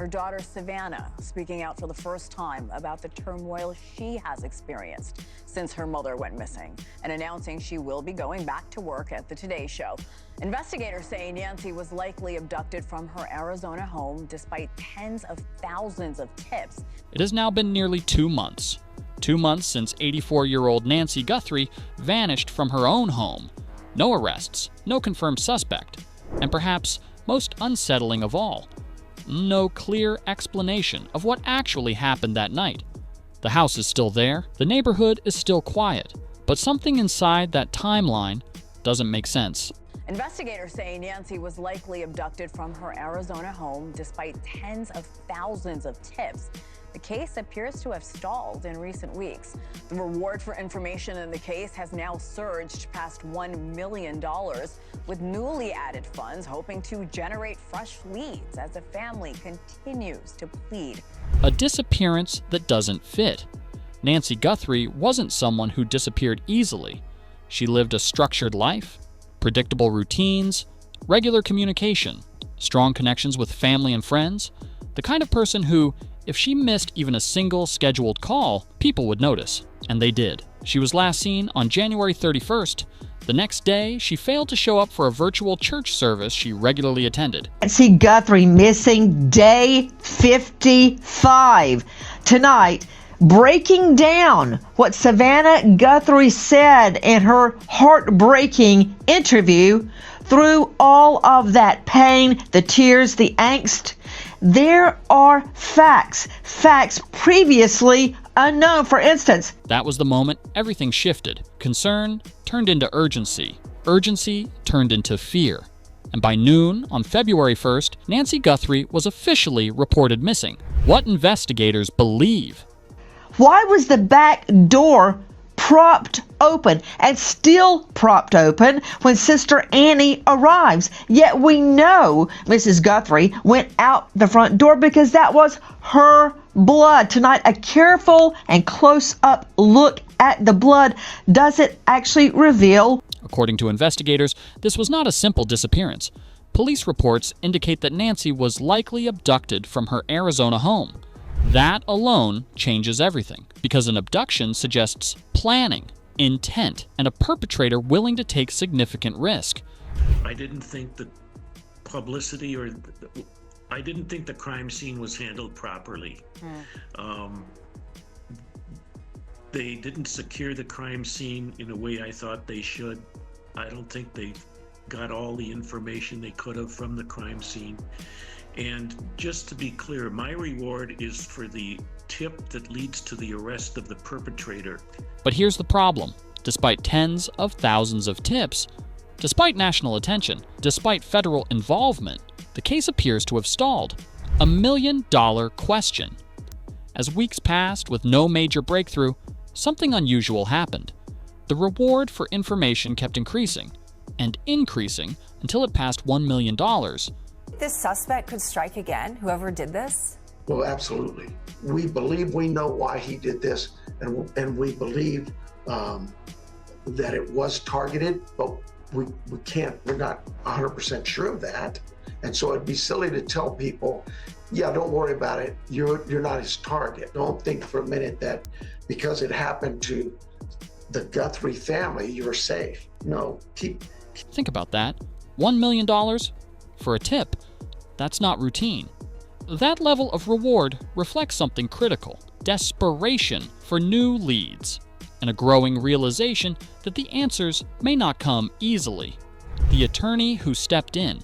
Her daughter, Savannah, speaking out for the first time about the turmoil she has experienced since her mother went missing and announcing she will be going back to work at the Today Show. Investigators say Nancy was likely abducted from her Arizona home despite tens of thousands of tips. It has now been nearly 2 months. 2 months since 84-year-old Nancy Guthrie vanished from her own home. No arrests, no confirmed suspect, and perhaps most unsettling of all, no clear explanation of what actually happened that night. The house is still there, the neighborhood is still quiet, but something inside that timeline doesn't make sense. Investigators say Nancy was likely abducted from her Arizona home despite tens of thousands of tips. The case appears to have stalled in recent weeks. The reward for information in the case has now surged past $1 million, with newly added funds hoping to generate fresh leads as the family continues to plead. A disappearance that doesn't fit. Nancy Guthrie wasn't someone who disappeared easily. She lived a structured life, predictable routines, regular communication, strong connections with family and friends, the kind of person who, if she missed even a single scheduled call, people would notice. And they did. She was last seen on January 31st. The next day, she failed to show up for a virtual church service she regularly attended. Nancy Guthrie missing day 55. Tonight, breaking down what Savannah Guthrie said in her heartbreaking interview. Through all of that pain, the tears, the angst, there are facts previously unknown. For instance, that was the moment everything shifted. Concern turned into urgency. Urgency turned into fear. And by noon on February 1st, Nancy Guthrie was officially reported missing. What investigators believe. Why was the back door propped open and still propped open when Sister Annie arrives? Yet we know Mrs. Guthrie went out the front door because that was her blood. Tonight, a careful and close-up look at the blood. Does it actually reveal? According to investigators, this was not a simple disappearance. Police reports indicate that Nancy was likely abducted from her Arizona home. That alone changes everything, because an abduction suggests planning, intent, and a perpetrator willing to take significant risk. I didn't think the publicity I didn't think the crime scene was handled properly. They didn't secure the crime scene in a way I thought they should. I don't think they got all the information they could have from the crime scene. And just to be clear, my reward is for the tip that leads to the arrest of the perpetrator. But here's the problem. Despite tens of thousands of tips, despite national attention, despite federal involvement, the case appears to have stalled. $1 million question. As weeks passed with no major breakthrough, something unusual happened. The reward for information kept increasing and increasing until it passed $1 million. This suspect could strike again, whoever did this? Well, absolutely. We believe we know why he did this, and we believe that it was targeted, but we're not 100% sure of that. And so it'd be silly to tell people, yeah, don't worry about it. You're not his target. Don't think for a minute that because it happened to the Guthrie family, you're safe. No, Think about that. $1 million for a tip. That's not routine. That level of reward reflects something critical: desperation for new leads, and a growing realization that the answers may not come easily. The attorney who stepped in.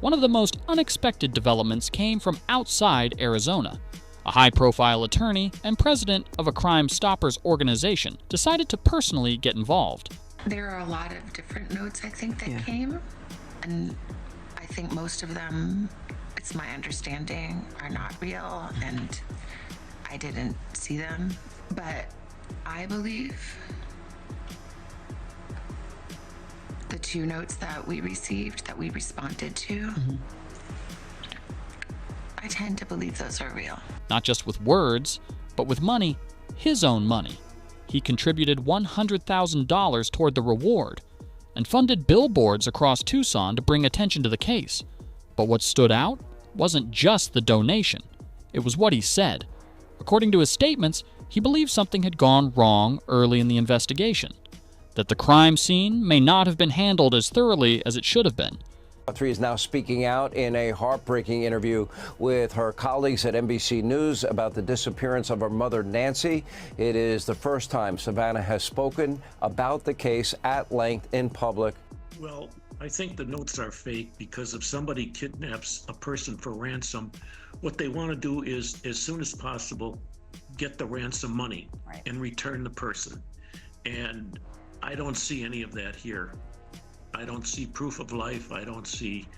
One of the most unexpected developments came from outside Arizona. A high-profile attorney and president of a Crime Stoppers organization decided to personally get involved. There are a lot of different notes, I think, that came, and I think most of them, it's my understanding, are not real, and I didn't see them. But I believe the 2 notes that we received, that we responded to, I tend to believe those are real. Not just with words, but with money, his own money. He contributed $100,000 toward the reward and funded billboards across Tucson to bring attention to the case. But what stood out? wasn't just the donation, it was what he said. According to his statements, he believed something had gone wrong early in the investigation, that the crime scene may not have been handled as thoroughly as it should have been. Guthrie is now speaking out in a heartbreaking interview with her colleagues at NBC News about the disappearance of her mother, Nancy. It is the first time Savannah has spoken about the case at length in public. Well, I think the notes are fake because if somebody kidnaps a person for ransom, what they want to do is, as soon as possible, get the ransom money and return the person. And I don't see any of that here. I don't see proof of life. I don't see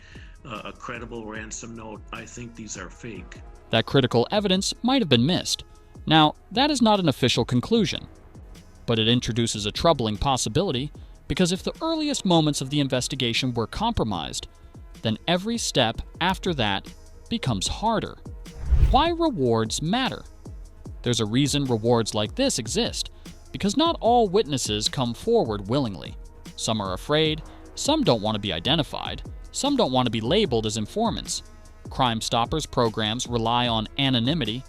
a credible ransom note. I think these are fake. That critical evidence might have been missed. Now, that is not an official conclusion, but it introduces a troubling possibility because if the earliest moments of the investigation were compromised, then every step after that becomes harder. Why rewards matter? There's a reason rewards like this exist, because not all witnesses come forward willingly. Some are afraid, some don't want to be identified, some don't want to be labeled as informants. Crime Stoppers programs rely on anonymity.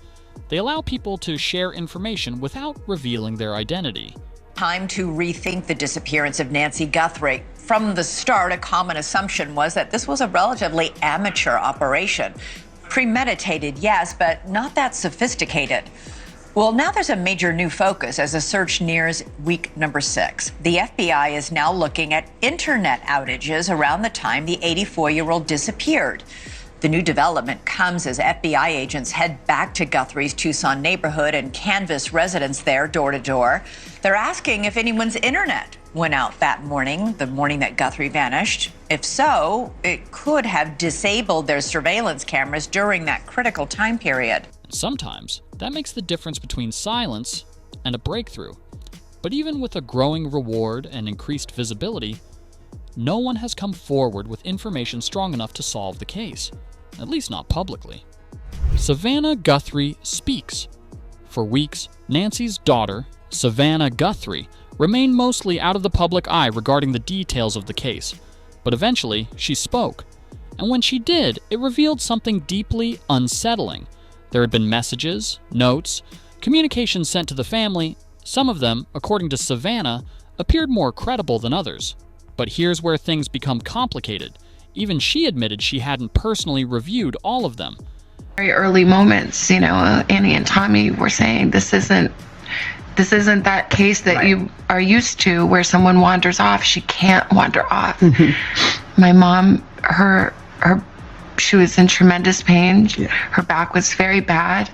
They allow people to share information without revealing their identity. Time to rethink the disappearance of Nancy Guthrie. From the start, a common assumption was that this was a relatively amateur operation. Premeditated, yes, but not that sophisticated. Well, now there's a major new focus as the search nears week number 6. The FBI is now looking at internet outages around the time the 84-year-old disappeared. The new development comes as FBI agents head back to Guthrie's Tucson neighborhood and canvass residents there door to door. They're asking if anyone's internet went out that morning, the morning that Guthrie vanished. If so, it could have disabled their surveillance cameras during that critical time period. Sometimes that makes the difference between silence and a breakthrough. But even with a growing reward and increased visibility, no one has come forward with information strong enough to solve the case, at least not publicly. Savannah Guthrie speaks. For weeks, Nancy's daughter, Savannah Guthrie, remained mostly out of the public eye regarding the details of the case, but eventually she spoke. And when she did, it revealed something deeply unsettling. There had been messages, notes, communications sent to the family. Some of them, according to Savannah, appeared more credible than others. But here's where things become complicated. Even she admitted she hadn't personally reviewed all of them. Very early moments, Annie and Tommy were saying this isn't that case that you are used to where someone wanders off. She can't wander off. My mom, she was in tremendous pain. Her back was very bad.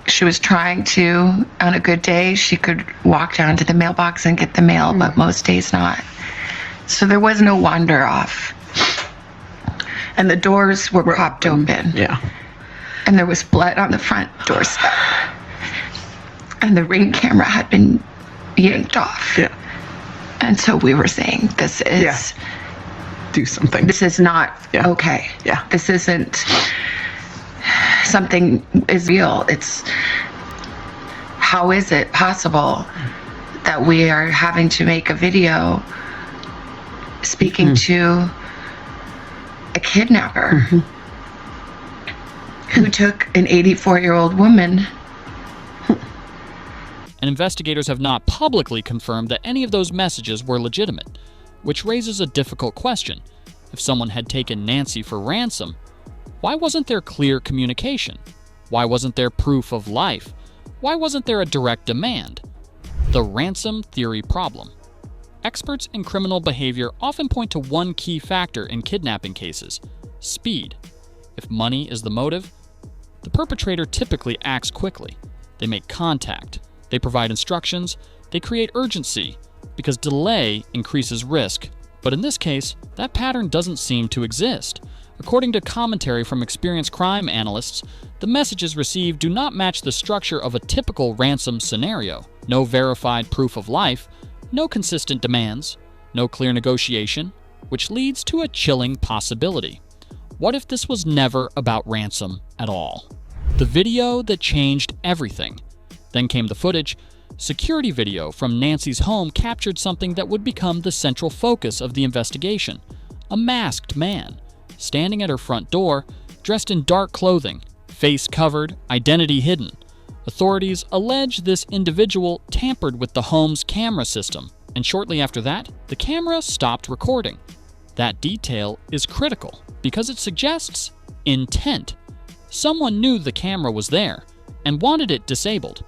She was trying to, on a good day, she could walk down to the mailbox and get the mail, but most days not. So there was no wander off. And the doors were propped open. Yeah. And there was blood on the front doorstep. And the Ring camera had been yanked off. Yeah. And so we were saying, this is... do something. This is not okay. Yeah. This isn't something is real. It's how is it possible that we are having to make a video speaking to a kidnapper who took an 84-year-old woman. And investigators have not publicly confirmed that any of those messages were legitimate, which raises a difficult question. If someone had taken Nancy for ransom, why wasn't there clear communication? Why wasn't there proof of life? Why wasn't there a direct demand? The ransom theory problem. Experts in criminal behavior often point to one key factor in kidnapping cases: speed. If money is the motive, the perpetrator typically acts quickly. They make contact, they provide instructions, they create urgency, because delay increases risk. But in this case, that pattern doesn't seem to exist. According to commentary from experienced crime analysts, the messages received do not match the structure of a typical ransom scenario. No verified proof of life, no consistent demands, no clear negotiation, which leads to a chilling possibility. What if this was never about ransom at all? The video that changed everything. Then came the footage. Security video from Nancy's home captured something that would become the central focus of the investigation. A masked man, standing at her front door, dressed in dark clothing, face covered, identity hidden. Authorities allege this individual tampered with the home's camera system, and shortly after that, the camera stopped recording. That detail is critical because it suggests intent. Someone knew the camera was there and wanted it disabled.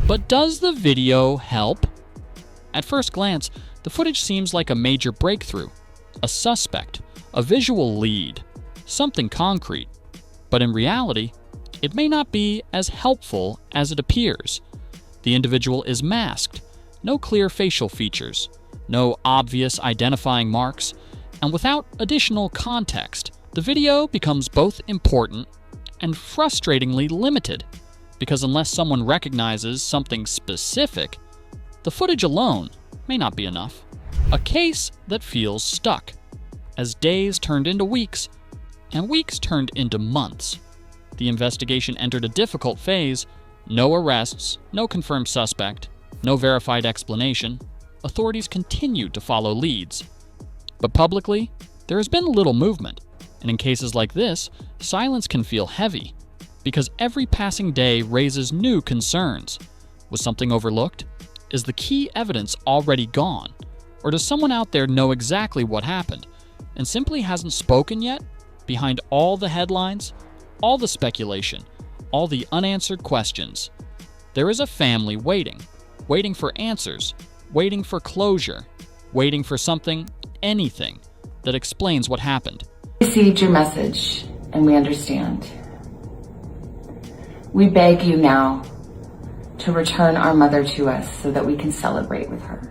But does the video help? At first glance, the footage seems like a major breakthrough, a suspect, a visual lead, something concrete. But in reality, it may not be as helpful as it appears. The individual is masked, no clear facial features, no obvious identifying marks, and without additional context, the video becomes both important and frustratingly limited, because unless someone recognizes something specific, the footage alone may not be enough. A case that feels stuck, as days turned into weeks, and weeks turned into months. The investigation entered a difficult phase. No arrests, no confirmed suspect, no verified explanation. Authorities continued to follow leads. But publicly, there has been little movement. And in cases like this, silence can feel heavy, because every passing day raises new concerns. Was something overlooked? Is the key evidence already gone? Or does someone out there know exactly what happened and simply hasn't spoken yet? Behind all the headlines, all the speculation, all the unanswered questions, there is a family waiting for answers, waiting for closure, waiting for something, anything, that explains what happened. We received your message, and we understand. We beg you now to return our mother to us so that we can celebrate with her.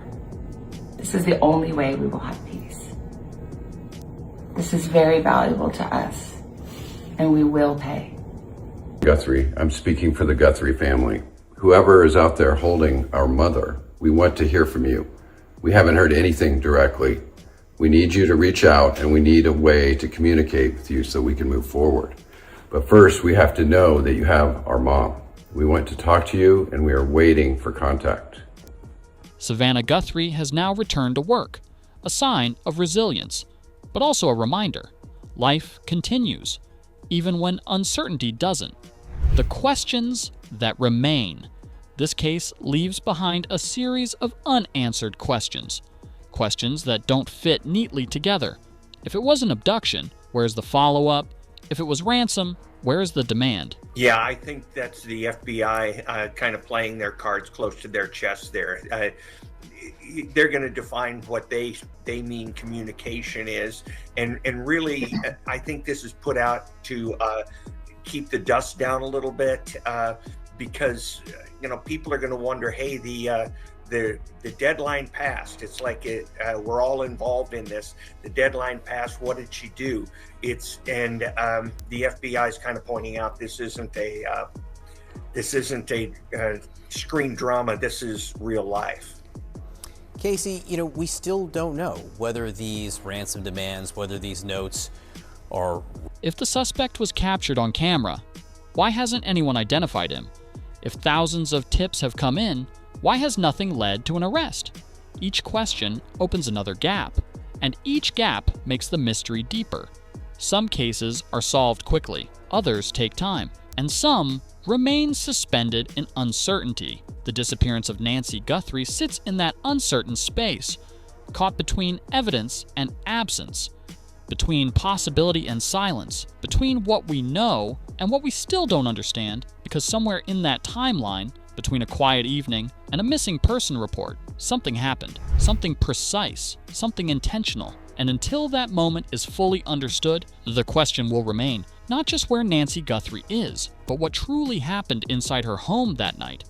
This is the only way we will have peace. This is very valuable to us, and we will pay. Guthrie, I'm speaking for the Guthrie family. Whoever is out there holding our mother, we want to hear from you. We haven't heard anything directly. We need you to reach out, and we need a way to communicate with you so we can move forward. But first, we have to know that you have our mom. We want to talk to you, and we are waiting for contact. Savannah Guthrie has now returned to work, a sign of resilience, but also a reminder. Life continues, even when uncertainty doesn't. The questions that remain. This case leaves behind a series of unanswered questions. Questions that don't fit neatly together. If it was an abduction, where's the follow-up? If it was ransom, where is the demand? Yeah, I think that's the FBI kind of playing their cards close to their chest there. They're going to define what they mean communication is. And really, I think this is put out to keep the dust down a little bit because, people are going to wonder, hey, the deadline passed. It's like we're all involved in this. The deadline passed. What did she do? The FBI is kind of pointing out this isn't a screen drama. This is real life. Casey, we still don't know whether these ransom demands, whether these notes are. If the suspect was captured on camera, why hasn't anyone identified him? If thousands of tips have come in, why has nothing led to an arrest? Each question opens another gap, and each gap makes the mystery deeper. Some cases are solved quickly, others take time, and some remain suspended in uncertainty. The disappearance of Nancy Guthrie sits in that uncertain space, caught between evidence and absence, between possibility and silence, between what we know and what we still don't understand, because somewhere in that timeline, between a quiet evening and a missing person report, something happened, something precise, something intentional. And until that moment is fully understood, the question will remain, not just where Nancy Guthrie is, but what truly happened inside her home that night.